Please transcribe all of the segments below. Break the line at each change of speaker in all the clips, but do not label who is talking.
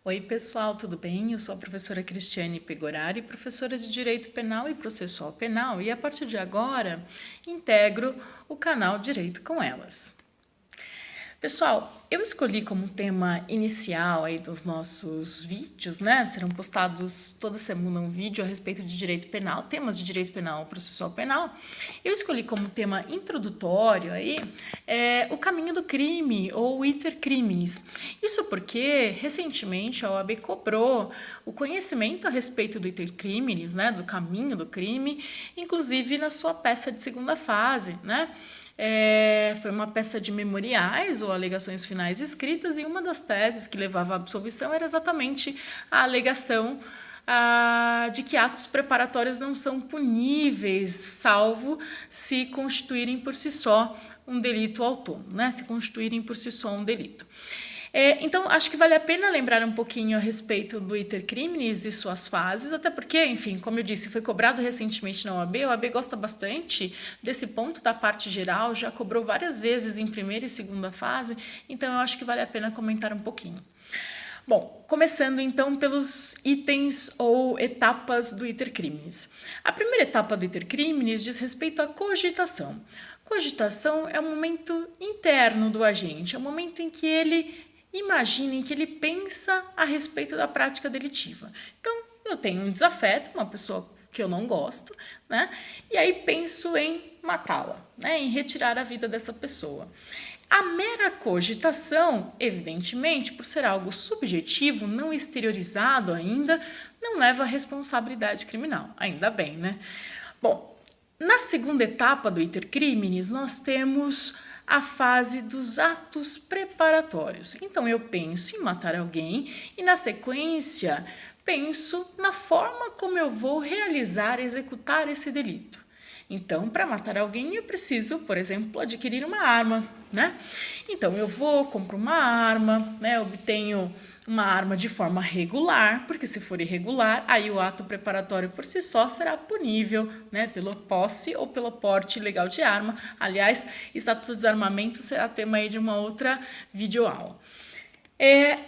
Oi, pessoal, tudo bem? Eu sou a professora Cristiane Pegorari, professora de Direito Penal e Processual Penal, e a partir de agora integro o canal Direito com Elas. Pessoal, eu escolhi como tema inicial aí dos nossos vídeos, né? Serão postados toda semana um vídeo a respeito de direito penal, temas de direito penal, processual penal. Eu escolhi como tema introdutório aí o caminho do crime ou iter criminis. Isso porque recentemente a OAB cobrou o conhecimento a respeito do iter criminis, né? Do caminho do crime, inclusive na sua peça de segunda fase, né? Foi uma peça de memoriais ou alegações finais escritas, e uma das teses que levava à absolvição era exatamente a alegação de que atos preparatórios não são puníveis, salvo se constituírem por si só um delito autônomo, né? Se constituírem por si só um delito. Então, acho que vale a pena lembrar um pouquinho a respeito do iter criminis e suas fases, até porque, enfim, como eu disse, foi cobrado recentemente na OAB. A OAB gosta bastante desse ponto da parte geral, já cobrou várias vezes em primeira e segunda fase, então eu acho que vale a pena comentar um pouquinho. Bom, começando então pelos itens ou etapas do iter criminis. A primeira etapa do iter criminis diz respeito à cogitação. Cogitação é o momento interno do agente, é o momento em que ele imagina, que ele pensa a respeito da prática delitiva. Então, eu tenho um desafeto, uma pessoa que eu não gosto, né? E aí penso em matá-la, né? Em retirar a vida dessa pessoa. A mera cogitação, evidentemente, por ser algo subjetivo, não exteriorizado ainda, não leva à responsabilidade criminal. Ainda bem, né? Bom, na segunda etapa do iter criminis, nós temos a fase dos atos preparatórios. Então, eu penso em matar alguém e, na sequência, penso na forma como eu vou realizar, executar esse delito. Então, para matar alguém, eu preciso, por exemplo, adquirir uma arma, né? Então, eu vou, compro uma arma, né? Obtenho uma arma de forma regular, porque se for irregular, aí o ato preparatório por si só será punível, né, pela posse ou pelo porte ilegal de arma. Aliás, Estatuto do Desarmamento será tema aí de uma outra videoaula.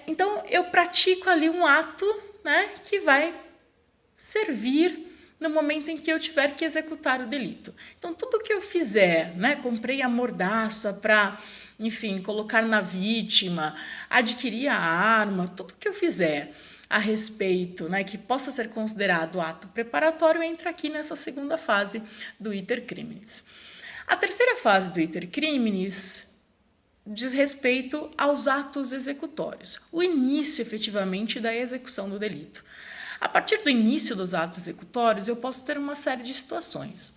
Então, eu pratico ali um ato, né, que vai servir no momento em que eu tiver que executar o delito. Então, tudo que eu fizer, né, comprei a mordaça para, enfim, colocar na vítima, adquirir a arma, tudo que eu fizer a respeito, né, que possa ser considerado ato preparatório, entra aqui nessa segunda fase do iter criminis. A terceira fase do iter criminis diz respeito aos atos executórios, o início efetivamente da execução do delito. A partir do início dos atos executórios, eu posso ter uma série de situações.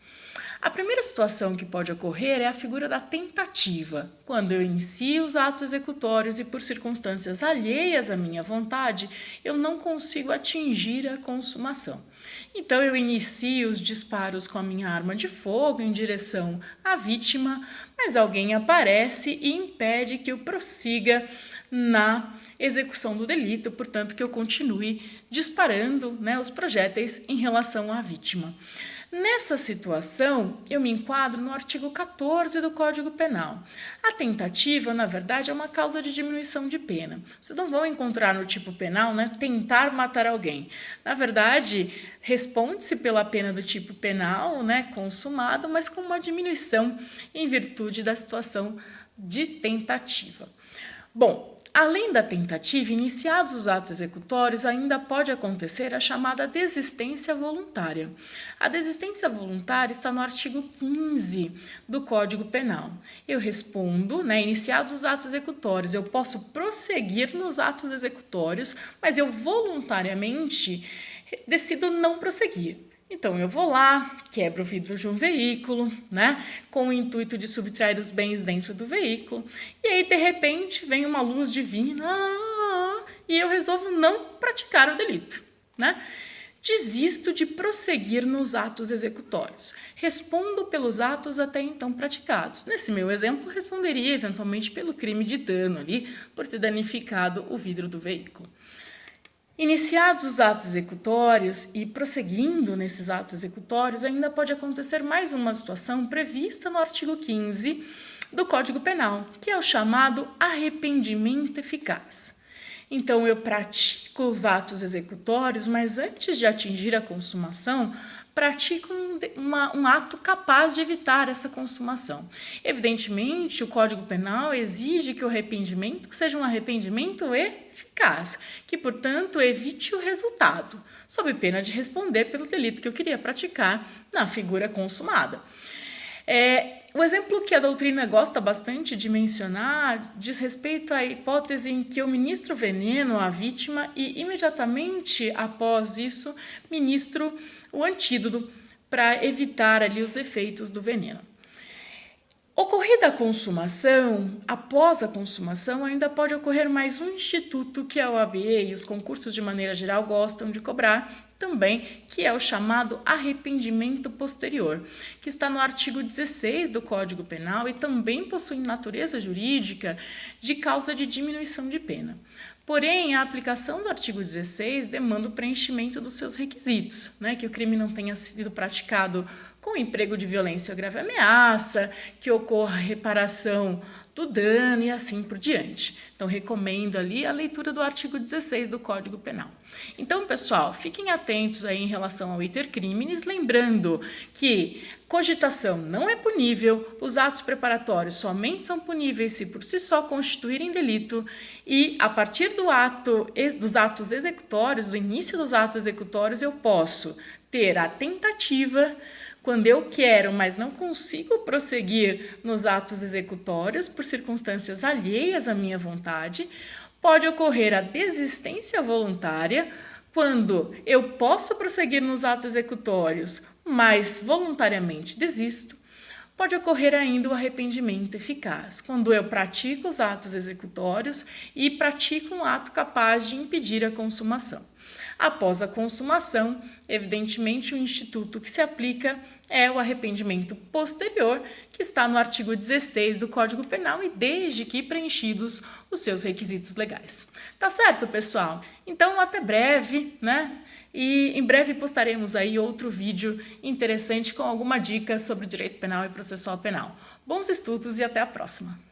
A primeira situação que pode ocorrer é a figura da tentativa, quando eu inicio os atos executórios e, por circunstâncias alheias à minha vontade, eu não consigo atingir a consumação. Então, eu inicio os disparos com a minha arma de fogo em direção à vítima, mas alguém aparece e impede que eu prossiga na execução do delito, portanto, que eu continue disparando, né, os projéteis em relação à vítima. Nessa situação, eu me enquadro no artigo 14 do Código Penal. A tentativa, na verdade, é uma causa de diminuição de pena. Vocês não vão encontrar no tipo penal, né, tentar matar alguém. Na verdade, responde-se pela pena do tipo penal, né, consumado, mas com uma diminuição em virtude da situação de tentativa. Bom, além da tentativa, iniciados os atos executórios, ainda pode acontecer a chamada desistência voluntária. A desistência voluntária está no artigo 15 do Código Penal. Eu respondo, né, iniciados os atos executórios, eu posso prosseguir nos atos executórios, mas eu voluntariamente decido não prosseguir. Então, eu vou lá, quebro o vidro de um veículo, né, com o intuito de subtrair os bens dentro do veículo, e aí, de repente, vem uma luz divina e eu resolvo não praticar o delito, né? Desisto de prosseguir nos atos executórios. Respondo pelos atos até então praticados. Nesse meu exemplo, responderia eventualmente pelo crime de dano ali, por ter danificado o vidro do veículo. Iniciados os atos executórios e prosseguindo nesses atos executórios, ainda pode acontecer mais uma situação prevista no artigo 15 do Código Penal, que é o chamado arrependimento eficaz. Então, eu pratico os atos executórios, mas antes de atingir a consumação, pratico um ato capaz de evitar essa consumação. Evidentemente, o Código Penal exige que o arrependimento seja um arrependimento eficaz, que, portanto, evite o resultado, sob pena de responder pelo delito que eu queria praticar na figura consumada. O exemplo que a doutrina gosta bastante de mencionar diz respeito à hipótese em que eu ministro veneno à vítima e, imediatamente após isso, ministro o antídoto para evitar ali os efeitos do veneno. Ocorrida a consumação, após a consumação, ainda pode ocorrer mais um instituto que a OAB e os concursos de maneira geral gostam de cobrar também, que é o chamado arrependimento posterior, que está no artigo 16 do Código Penal e também possui natureza jurídica de causa de diminuição de pena. Porém, a aplicação do artigo 16 demanda o preenchimento dos seus requisitos, que o crime não tenha sido praticado com emprego de violência ou grave ameaça, que ocorra reparação do dano e assim por diante. Então, recomendo ali a leitura do artigo 16 do Código Penal. Então, pessoal, fiquem atentos aí em relação ao iter criminis, lembrando que cogitação não é punível, os atos preparatórios somente são puníveis se por si só constituírem delito e, a partir dos atos executórios, do início dos atos executórios, eu posso ter a tentativa quando eu quero, mas não consigo prosseguir nos atos executórios por circunstâncias alheias à minha vontade. Pode ocorrer a desistência voluntária, quando eu posso prosseguir nos atos executórios, mas voluntariamente desisto. Pode ocorrer ainda o arrependimento eficaz, quando eu pratico os atos executórios e pratico um ato capaz de impedir a consumação. Após a consumação, evidentemente, o instituto que se aplica é o arrependimento posterior, que está no artigo 16 do Código Penal e desde que preenchidos os seus requisitos legais. Tá certo, pessoal? Então, até breve, E em breve postaremos aí outro vídeo interessante com alguma dica sobre direito penal e processual penal. Bons estudos e até a próxima!